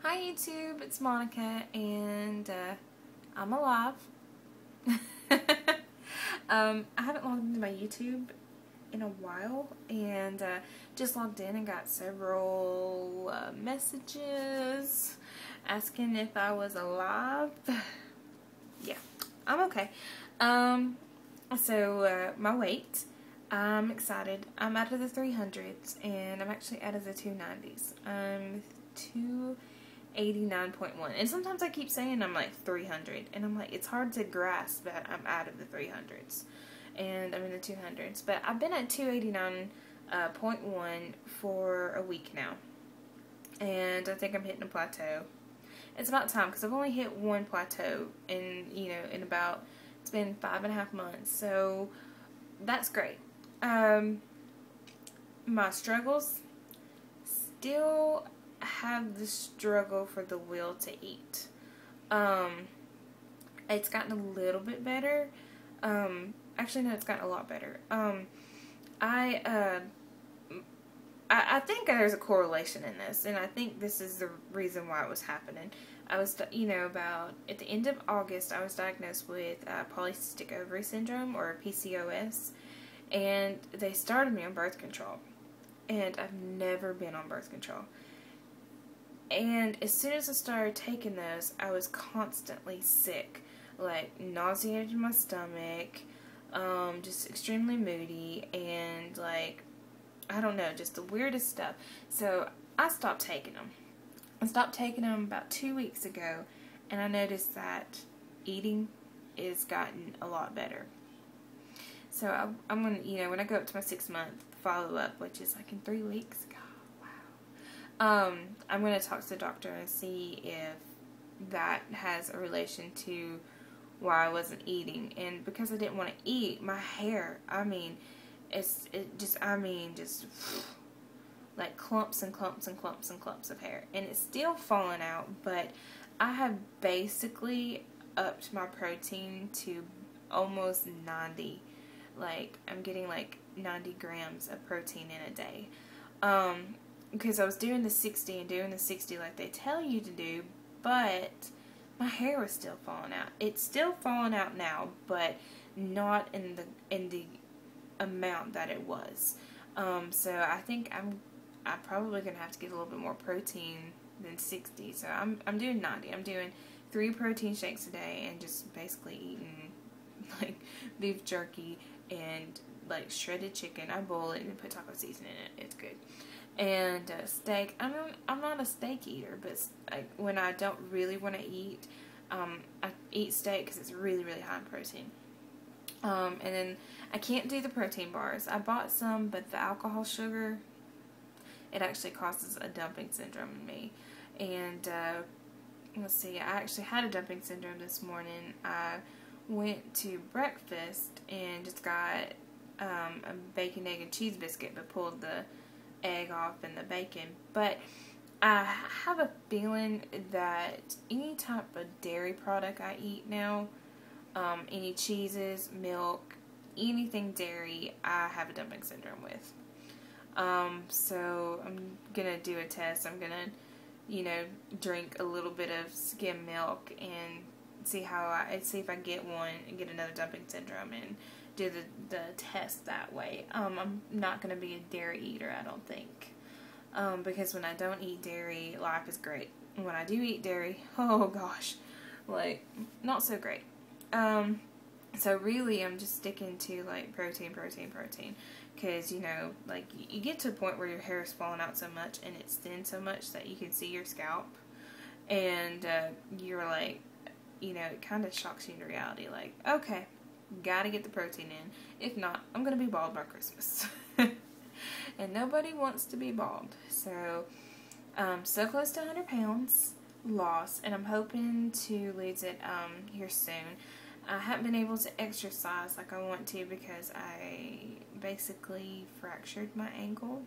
Hi YouTube, it's Monica, and I'm alive. I haven't logged into my YouTube in a while, and just logged in and got several messages asking if I was alive. Yeah, I'm okay. My weight, I'm excited. I'm out of the 300s, and I'm actually out of the 290s. I'm 289.1, and sometimes I keep saying I'm like 300, and I'm like, it's hard to grasp that I'm out of the 300s and I'm in the 200s, but I've been at 289.1 for a week now, and I think I'm hitting a plateau. It's about time, because I've only hit one plateau in about, it's been 5.5 months, so that's great. My struggles, still have the struggle for the will to eat. It's gotten a little bit better. Actually, no, it's gotten a lot better. I think there's a correlation in this, and I think this is the reason why it was happening. I was, about at the end of August, I was diagnosed with polycystic ovary syndrome, or PCOS, and they started me on birth control, and I've never been on birth control. And as soon as I started taking those, I was constantly sick, like nauseated in my stomach, just extremely moody, and like, I don't know, just the weirdest stuff. So I stopped taking them. I stopped taking them about 2 weeks ago, and I noticed that eating is gotten a lot better. So I'm going to, when I go up to my 6-month follow-up, which is like in 3 weeks, God, wow. I'm going to talk to the doctor and see if that has a relation to why I wasn't eating. And because I didn't want to eat, my hair, just like clumps and clumps and clumps and clumps of hair. And it's still falling out, but I have basically upped my protein to almost 90. Like, I'm getting like 90 grams of protein in a day. Because I was doing the 60 and doing the 60 like they tell you to do, but my hair was still falling out. It's still falling out now, but not in the amount that it was. So I think I'm probably gonna have to get a little bit more protein than 60. So I'm doing 90. I'm doing 3 protein shakes a day, and just basically eating like beef jerky and like shredded chicken. I boil it and put taco seasoning in it. It's good. And steak. I'm not a steak eater, but when I don't really want to eat, I eat steak because it's really, really high in protein. And then I can't do the protein bars. I bought some, but the alcohol sugar, it actually causes a dumping syndrome in me. And let's see, I actually had a dumping syndrome this morning. I went to breakfast and just got a bacon, egg, and cheese biscuit, but pulled the egg off and the bacon. But I have a feeling that any type of dairy product I eat now, any cheeses, milk, anything dairy, I have a dumping syndrome with. So I'm gonna do a test. I'm gonna, drink a little bit of skim milk and see if I can get one and get another dumping syndrome, and do the test that way. I'm not gonna be a dairy eater, I don't think. Because when I don't eat dairy, life is great. When I do eat dairy, oh gosh, like, not so great. So really, I'm just sticking to like protein, because like, you get to a point where your hair is falling out so much and it's thin so much that you can see your scalp, and you're like, it kind of shocks you into reality. Like, okay, gotta get the protein in. If not, I'm gonna be bald by Christmas. And nobody wants to be bald. So, so close to 100 pounds lost, and I'm hoping to lose it here soon. I haven't been able to exercise like I want to because I basically fractured my ankle.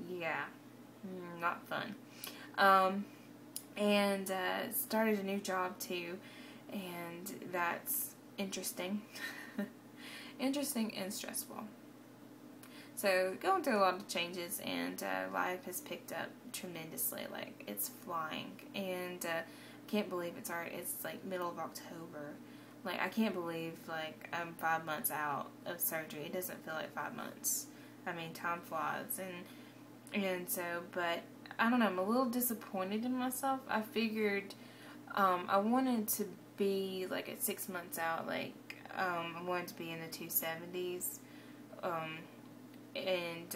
Yeah, not fun. And started a new job too, and that's interesting. Interesting and stressful. So going through a lot of changes, and life has picked up tremendously. Like, it's flying, and can't believe it's like middle of October. Like, I can't believe, like, I'm 5 months out of surgery. It doesn't feel like 5 months. I mean, time flies, and so, but I don't know, I'm a little disappointed in myself. I figured I wanted to be, like, at 6 months out, like, I wanted to be in the 270s, and,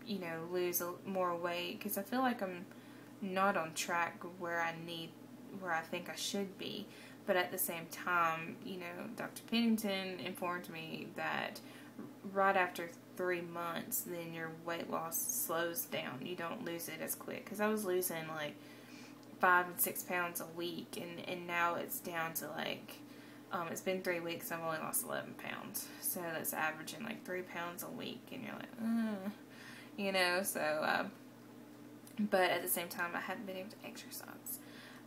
you know, lose more weight, because I feel like I'm not on track where I think I should be. But at the same time, you know, Dr. Pennington informed me that right after 3 months, then your weight loss slows down. You don't lose it as quick. Because I was losing like 5 and 6 pounds a week, and now it's down to like, it's been 3 weeks, I've only lost 11 pounds. So that's averaging like 3 pounds a week, and you're like, you know, so, but at the same time, I haven't been able to exercise.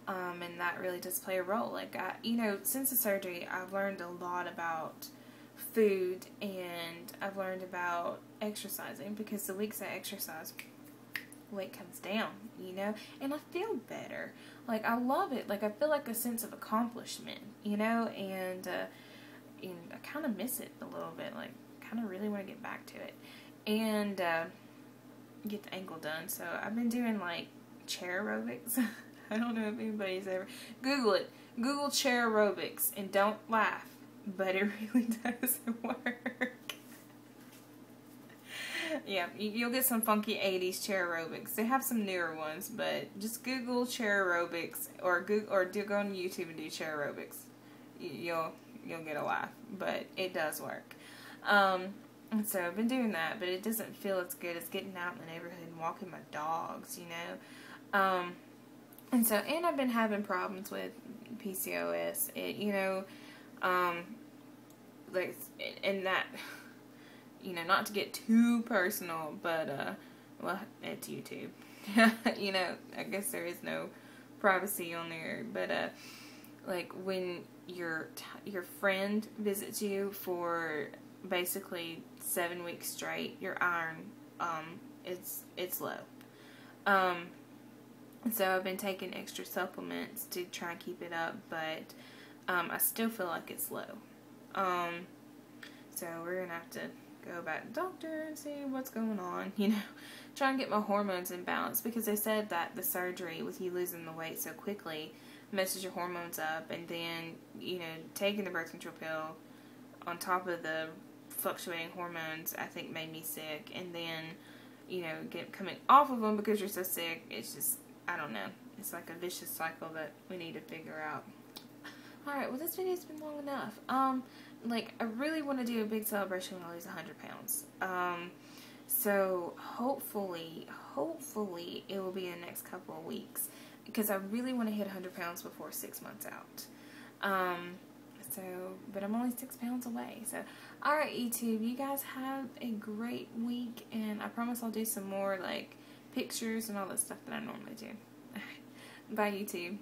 And that really does play a role. Like, you know, since the surgery, I've learned a lot about food, and I've learned about exercising, because the weeks I exercise, weight comes down, you know, and I feel better. Like, I love it. Like, I feel like a sense of accomplishment, you know, and I kind of miss it a little bit. Like, kind of really want to get back to it, and get the ankle done. So I've been doing like chair aerobics. I don't know if anybody's ever Google it. Google chair aerobics, and don't laugh, but it really does work. Yeah, you'll get some funky 80s chair aerobics. They have some newer ones, but just Google chair aerobics, or go on YouTube and do chair aerobics. You'll get a laugh, but it does work. And so I've been doing that, but it doesn't feel as good as getting out in the neighborhood and walking my dogs, you know. And so, and I've been having problems with PCOS. You know, like, and that, you know, not to get too personal, but, well, it's YouTube. You know, I guess there is no privacy on there, but, like, when your friend visits you for basically 7 weeks straight, your iron, it's low. So I've been taking extra supplements to try and keep it up, but I still feel like it's low. So we're going to have to go back to the doctor and see what's going on, you know, try and get my hormones in balance, because they said that the surgery, with you losing the weight so quickly, messes your hormones up, and then, you know, taking the birth control pill on top of the fluctuating hormones, I think, made me sick, and then, you know, coming off of them because you're so sick, it's just, I don't know. It's like a vicious cycle that we need to figure out. Alright, well, this video's been long enough. Like, I really want to do a big celebration when I lose 100 pounds. So, hopefully, it will be in the next couple of weeks, because I really want to hit 100 pounds before 6 months out. So, but I'm only 6 pounds away. So, alright, YouTube, you guys have a great week, and I promise I'll do some more, like, pictures and all that stuff that I normally do. Bye, YouTube.